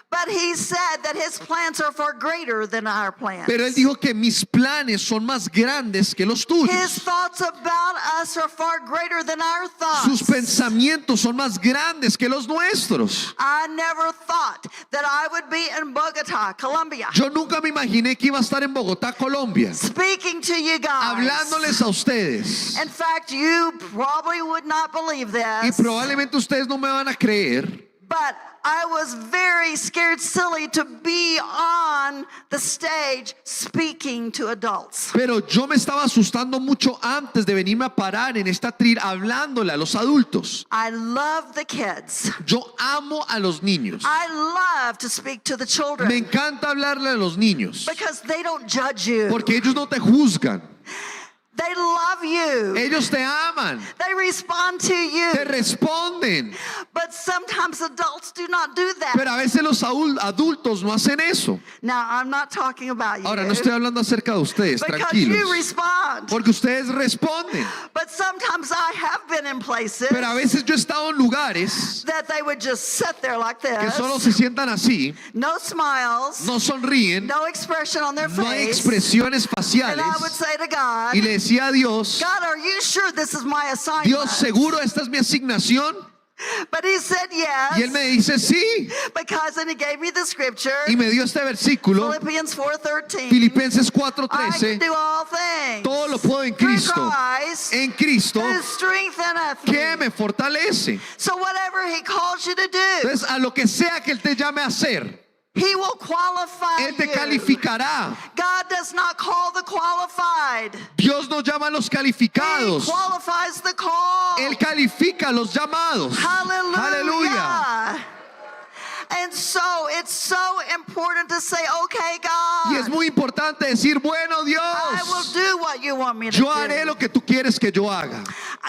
But he said that his plans are far greater than our plans. Pero Él dijo que mis planes son más grandes que los His tuyos. thoughts about us are far greater than our Sus thoughts. pensamientos son más grandes que los nuestros. I never thought that I would be in Bogota, Colombia, Yo nunca me imaginé que iba a estar en Bogotá, Colombia, speaking to you guys. hablándoles a ustedes. In fact, you probably would not believe Y this, probablemente ustedes no me van a creer, but I was very scared silly to be on the stage speaking to adults. pero yo me estaba asustando mucho antes de venirme a parar en esta tril hablándole a los adultos. I love the kids. Yo amo a los niños. I love to speak to the Me children encanta hablarle a los niños because they don't judge you. porque ellos no te juzgan. They love you. Ellos te aman, They respond to te you. responden. But sometimes adults do not do that. Pero a veces los adultos no hacen eso. Now, I'm not talking about you. Ahora no estoy hablando acerca de ustedes, because tranquilos. you respond. Porque ustedes responden. But sometimes I have been in places Pero a veces yo he estado en lugares that they would just sit there like que this. solo se sientan así, No smiles. no sonríen, No expression on their no hay face. expresiones And faciales. I would say to God, Y le decía a Dios, God, are you sure this is my assignment? Dios, ¿seguro esta es mi asignación? But he said yes. Y Él me dice sí. Because then he gave me the scripture, Y me dio este versículo, Philippians 4:13. Filipenses I can 4:13. do all things Todo lo puedo en through Cristo. Christ En Cristo who strengtheneth que me. me fortalece. So whatever he calls you to do, Entonces, a lo que sea que Él te llame a hacer, he will qualify Él te you. calificará. God does not call the qualified. Dios no llama a los He calificados. qualifies the call. Él califica a los llamados. Hallelujah. Aleluya. And so it's so important to say, okay, God, Y es muy importante decir, bueno, I will Dios, do what you want me to yo haré do. lo que tú quieres que yo haga.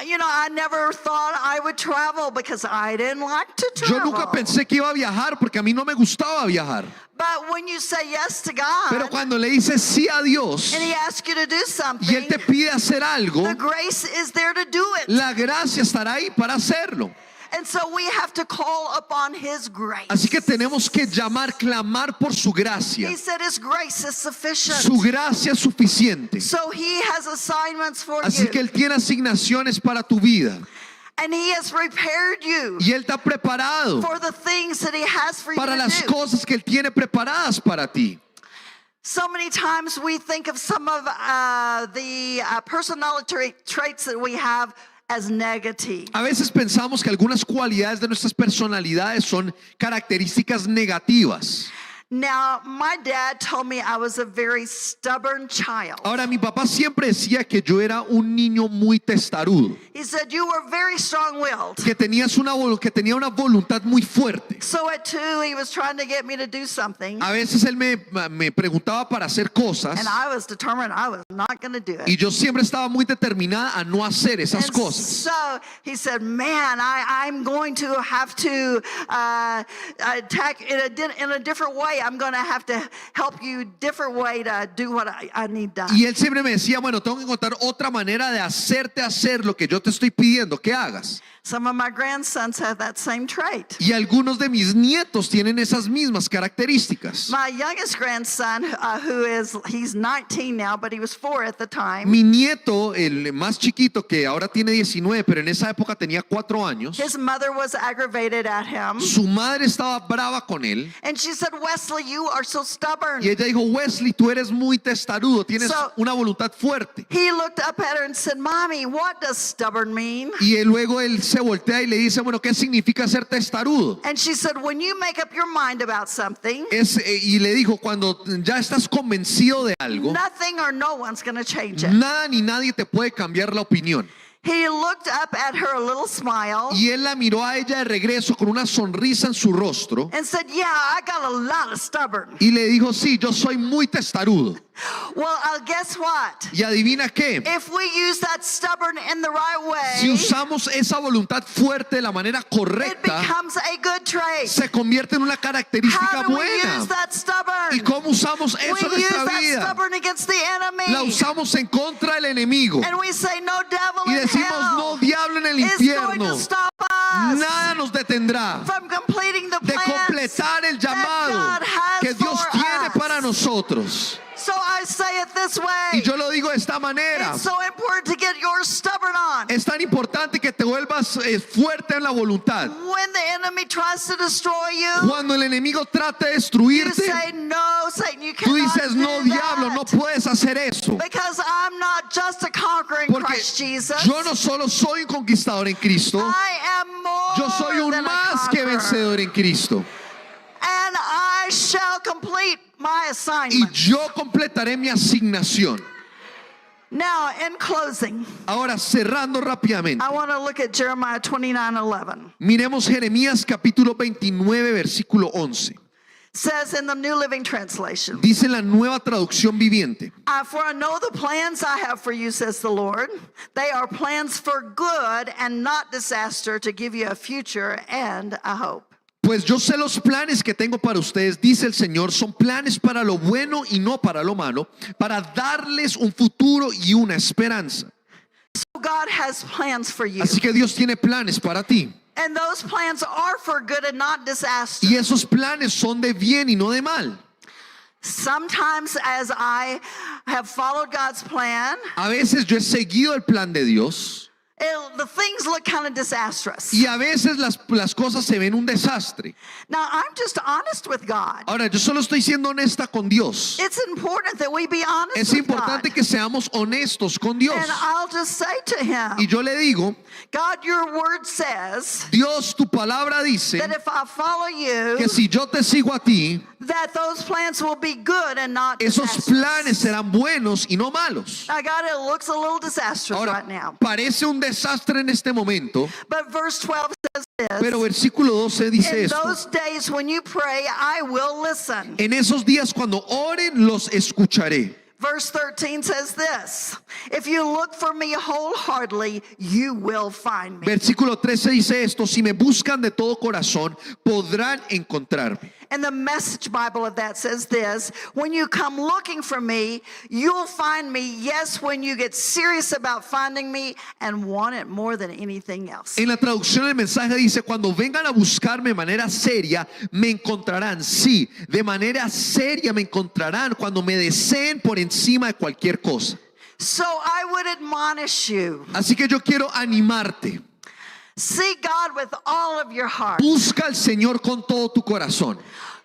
You know, I never thought I would travel because I didn't like to Yo travel. nunca pensé que iba a viajar porque a mí no me gustaba viajar. But when you say yes to God Pero cuando le dices sí a Dios and He asks you to do y something, Él te pide hacer algo, the grace is there to do it. la gracia estará ahí para hacerlo. And so we have to call upon His grace. Así que tenemos que llamar, clamar por su gracia. He said His grace is sufficient. Su gracia es suficiente. So He has assignments for Así you. que Él tiene asignaciones para tu vida. And He has prepared you Y Él te ha preparado for the things that He has for you para to las do. cosas que Él tiene preparadas para ti. So many times we think of some of the personality traits that we have as negative. A veces pensamos que algunas cualidades de nuestras personalidades son características negativas. Now, my dad told me I was a very stubborn child. Ahora, mi papá siempre decía que yo era un niño muy testarudo, He said, you were very strong-willed. que que tenía una voluntad muy fuerte. So at 2, he was trying to get me to do something. A veces él me preguntaba para hacer cosas And I was determined I was not going to do it. y yo siempre estaba muy determinada a no hacer esas And cosas. so he said, man, I'm going to have to attack in a different way. I'm going to have to help you different way to do what I need done. Y él siempre me decía, bueno, tengo que encontrar otra manera de hacerte hacer lo que yo te estoy pidiendo que hagas. Some of my grandsons have that same trait. Y algunos de mis nietos tienen esas mismas características. My youngest grandson, he's 19 now, but he was 4 at the time. Mi nieto, el más chiquito, que ahora tiene 19, pero en esa época tenía 4 años, His mother was aggravated at him. su madre estaba brava con él. And she said, Wesley, you are so stubborn. Y ella dijo, Wesley, tú eres muy testarudo, tienes So- una voluntad fuerte. He looked up at her and said, Mommy, what does stubborn mean? Y luego él se voltea y le dice, bueno, ¿qué significa ser testarudo? And she said, when you make up your mind about something, Y le dijo, cuando ya estás convencido de algo, nothing or no one's going to change it. nada ni nadie te puede cambiar la opinión. He looked up at her a little smile Y él la miró a ella de regreso con una sonrisa en su rostro and said, yeah, I got a lot of stubborn. y le dijo, sí, yo soy muy testarudo. Well, guess what? Y adivina qué, If we use that stubborn in the right si way, usamos esa voluntad fuerte de la manera it correcta, becomes a good trait. se convierte en una característica How do we buena. use that stubborn? ¿Y cómo usamos We eso en use nuestra that vida? stubborn against the La enemy. usamos en contra del enemigo And we say, no devil y in decimos, no, hell diablo en el is going infierno, to stop us nada nos detendrá from completing the de plans completar el llamado that God has que Dios for tiene us. para nosotros. So I say it this way. Y yo lo digo de esta manera. It's so important to get yours stubborn on. Es tan importante que te vuelvas fuerte en la voluntad. When the enemy tries to destroy you, Cuando el enemigo trata de you destruirte, say, no, Satan, you tú cannot dices, no, do diablo, no that. puedes hacer eso. Because I'm not just a conquering Porque Christ Jesus. yo no solo soy un conquistador en Cristo, I am more yo soy un than a más que conqueror. vencedor en Cristo. And I shall complete my Y assignment. yo completaré mi asignación. Now, in closing, Ahora, cerrando rápidamente, I want to look at Jeremiah 29:11. miremos Jeremías capítulo 29, versículo 11. Says in the New Living Translation, Dice en la nueva traducción viviente. For I know the plans I have for you, says the Lord. They are plans for good and not disaster, to give you a future and a hope. Pues yo sé los planes que tengo para ustedes, dice el Señor, son planes para lo bueno y no para lo malo, para darles un futuro y una esperanza. So God has plans for you. Así que Dios tiene planes para ti. And those plans are for good and not disaster. Y esos planes son de bien y no de mal. Sometimes as I have followed God's plan, A veces yo he seguido el plan de Dios the things look kind of disastrous. y a veces las cosas se ven un desastre. Now, I'm just honest with God. Ahora, yo solo estoy siendo honesta con Dios. It's important that we be honest Es with importante God. que seamos honestos con Dios. And I'll just say to him, Y yo le digo, God, your word says Dios, tu palabra dice that if I follow you, que si yo te sigo a ti, that those plans will be good and not esos disastrous. planes serán buenos y no malos. Now, God, it looks a little disastrous Ahora, right now. parece un desastre en este momento, But verse 12 says pero this. versículo 12 dice In esto. those days when you pray, I will listen. En esos días cuando oren, los escucharé. Verse 13 says this. If you look for me wholeheartedly, you will find me. Versículo 13 dice esto, si me buscan de todo corazón, podrán encontrarme. And the Message Bible of that says this. When you come looking for me, you'll find me. Yes, when you get serious about finding me and want it more than anything else. En la traducción del mensaje dice, cuando vengan a buscarme de manera seria, me encontrarán. Sí, de manera seria me encontrarán cuando me deseen por encima de cualquier cosa. So I would admonish you. Así que yo quiero animarte. Seek God with all of your heart. Busca al Señor con todo tu corazón.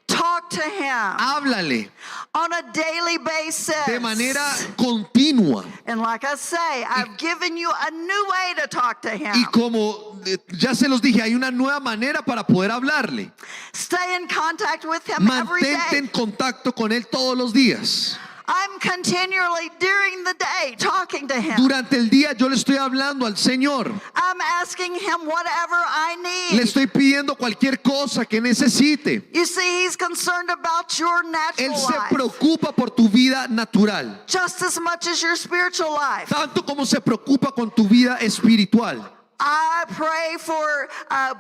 Talk to him Háblale on a daily basis. de manera continua. And like I say, I've given you a new way to talk to him. Y como ya se los dije, hay una nueva manera para poder hablarle. Stay in contact with him every Mantente en day. contacto con él todos los días. I'm continually during the day talking to him. Durante el día yo le estoy hablando al Señor. I'm asking him whatever I Le need. estoy pidiendo cualquier cosa que necesite. You see, he's concerned about your natural Él se life preocupa por tu vida natural, just as much as your spiritual life. tanto como se preocupa con tu vida espiritual. I pray for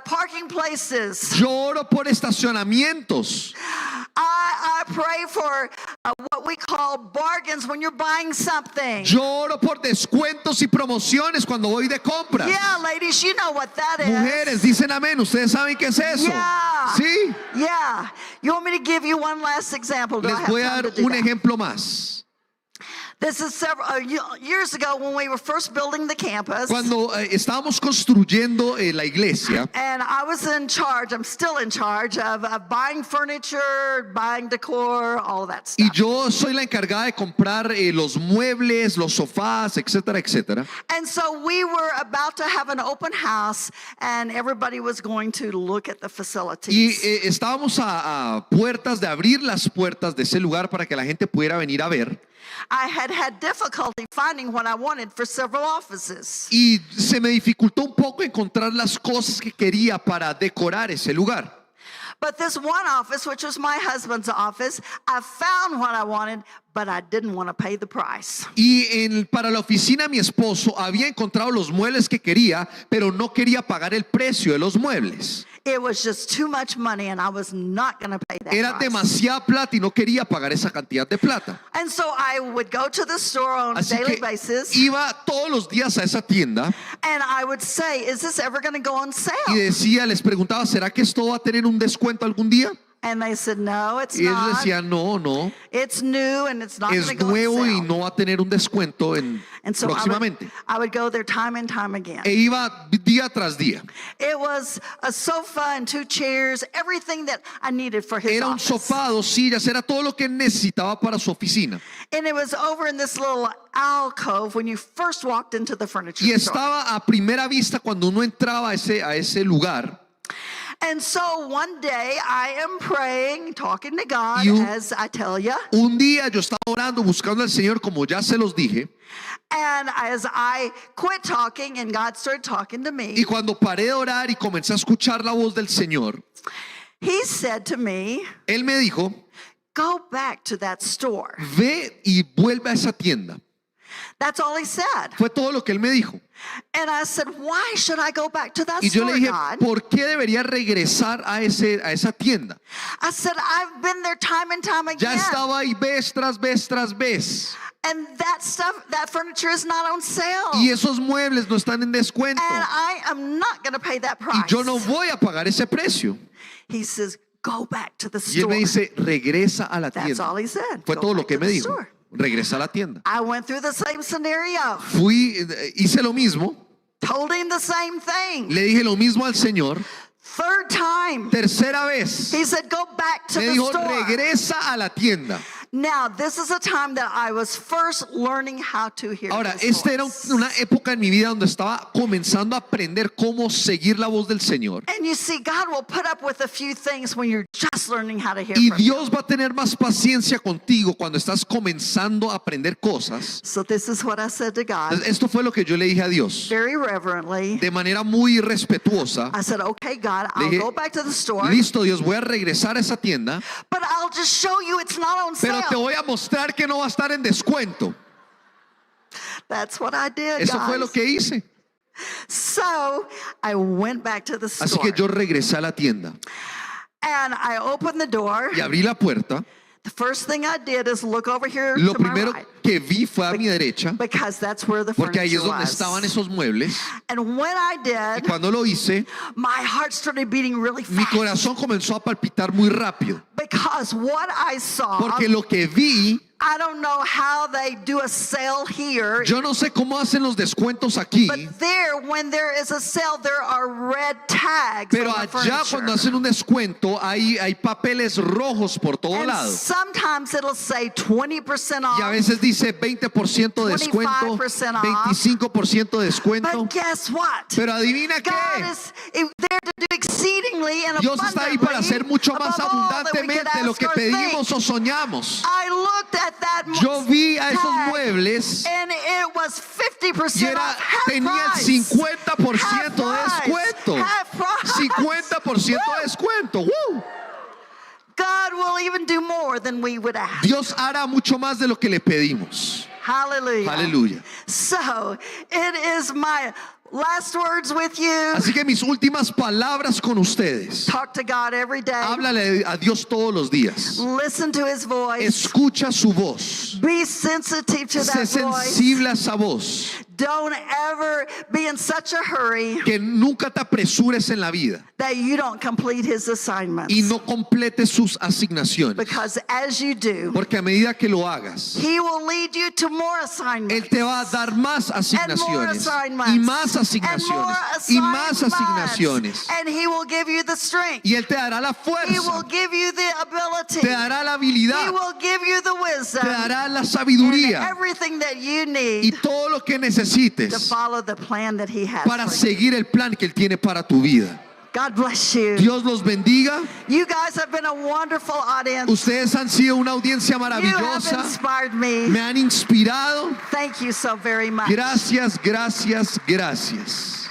parking places. Yo oro por estacionamientos. I pray for what we call bargains when you're buying something. Yo oro por descuentos y promociones cuando voy de compras. Yeah, ladies, you know what that is. Mujeres, dicen amén. Ustedes saben qué es eso. Yeah. Sí. Yeah. You want me to give you one last example? Do I Les have voy a time dar to do un that? ejemplo más. This is several years ago when we were first building the campus. Cuando estábamos construyendo la iglesia, And I was in charge, I'm still in charge of buying furniture, buying decor, all of that y stuff. yo soy la encargada de comprar los muebles, los sofás, etcétera, etcétera. And so we were about to have an open house and everybody was going to look at the Y facilities. estábamos a puertas de abrir las puertas de ese lugar para que la gente pudiera venir a ver. I had difficulty finding what I wanted for several offices. Y se me dificultó un poco encontrar las cosas que quería para decorar ese lugar. But this one office, which was my husband's office, I found what I wanted, but I didn't want to pay the price. Y para la oficina de mi esposo había encontrado los muebles que quería, pero no quería pagar el precio de los muebles. It was just too much money and I was not going to pay that Era price. demasiada plata y no quería pagar esa cantidad de plata. And so I would go to the store on a Así daily que basis iba todos los días a esa tienda and I would say, is this ever going to go on y sale? decía, les preguntaba, ¿será que esto va a tener un descuento algún día? And they said, no, it's Y ellos not. decían, no, no, It's new and it's not going es to go nuevo on y sale. no va a tener un descuento And so próximamente. I would go there time and time again. E iba día tras día. It was a sofa and 2 chairs, everything that I needed for his Era un office. sofá, 2 sillas, era todo lo que necesitaba para su oficina. And it was over in this little alcove when you first walked into the furniture Y store. estaba a primera vista cuando uno entraba a ese lugar. And so one day I am praying, talking to God, Y un- as I tell you. Un día yo estaba orando, buscando al Señor, como ya se los dije. And as I quit talking and God started talking to me, Y cuando paré de orar y comencé a escuchar la voz del Señor, He said to me, Él me dijo, go back to that store. ve y vuelve a esa tienda. That's all He said. Fue todo lo que Él me dijo. And I said, why should I go back to that Y yo le store, dije, God? ¿por qué debería regresar a esa tienda? I said, I've been there time and time Ya again. estaba ahí vez tras vez tras vez. And that stuff, that furniture is not on sale. Y esos muebles no están en descuento. And I am not going to pay that Y price. yo no voy a pagar ese precio. He says, go back to the Y él store. me dice, regresa a la That's all tienda. he said. Fue Go todo lo back que to me the dijo. store. Regresa a la tienda. I went through the same scenario. Hice lo mismo. Told him the same thing. Le dije lo mismo al Señor. Third time, Tercera vez. he said, go back to Me the dijo, store. regresa a la tienda. Now, this is a time that I was first learning how to hear Ahora, his esta era voice. una época en mi vida donde estaba comenzando a aprender cómo seguir la voz del Señor. And you see, God will put up with a few things when you're just learning how to hear Y from him. Dios va a tener más paciencia contigo cuando estás comenzando a aprender cosas. So this is what I said to God, Entonces, esto fue lo que yo le dije a Dios. very reverently. De manera muy respetuosa. I said, okay, God, Le I'll dije, go back to the store, listo, Dios, voy a regresar a esa tienda, but I'll just show you it's not on pero te sale. voy a mostrar que no va a estar en descuento. That's what I did, Eso fue guys. lo que hice. So I went back to the Así store, que yo regresé a la tienda and I opened the door. y abrí la puerta. The first thing I did is look over here Lo to my primero right, que vi fue a mi derecha, because that's where the porque ahí furniture es donde was. estaban esos muebles. And when I Y did, cuando lo hice, my heart started beating really mi fast, corazón comenzó a palpitar muy rápido, because what I saw, porque lo que vi I don't know how they do a sale here. Yo no sé cómo hacen los descuentos aquí, But there, when there is a sale, there are red tags pero on the allá furniture. cuando hacen un descuento hay papeles rojos por todo And lado. sometimes it'll say 20% off. Y a veces dice 20% de descuento, 25% off. 25% de descuento. But guess what? Pero adivina God qué. is there to do exceedingly and Dios está ahí para hacer mucho más above all that we could abundantemente de lo ask que or pedimos think. o soñamos. I looked at that Yo vi a esos tag, muebles and it was y 50% off, half tenía el price. 50% de Half price. descuento. Half price. 50% de descuento. ¡Woo! God will even do more than we would ask. Dios hará mucho más de lo que le pedimos. Hallelujah. Aleluya. So, it is my last words with you. Así que mis últimas palabras con ustedes. Talk to God every day. Háblale a Dios todos los días. Listen to his voice. Escucha su voz. Be sensitive to Sé that voice. sensible a esa voz. Don't ever be in such a hurry Que nunca te apresures en la vida that you don't complete his assignments. y no completes sus asignaciones. Because as you do, Porque a medida que lo hagas, he will lead you to more assignments. Él te va a dar más asignaciones assignments. y más And asignaciones more y más assignments. asignaciones. And he will give you the strength. Y Él te dará la He will fuerza, give you the ability. te dará la He habilidad, will give you the wisdom. te dará la And sabiduría everything that you y need todo lo que to necesites follow the plan that he has para for you. seguir el plan que Él tiene para tu vida. God bless you. Dios los bendiga. You guys have been a wonderful audience. Ustedes han sido una audiencia You have maravillosa. inspired me. Me han inspirado. Thank you so very much. Gracias, gracias, gracias.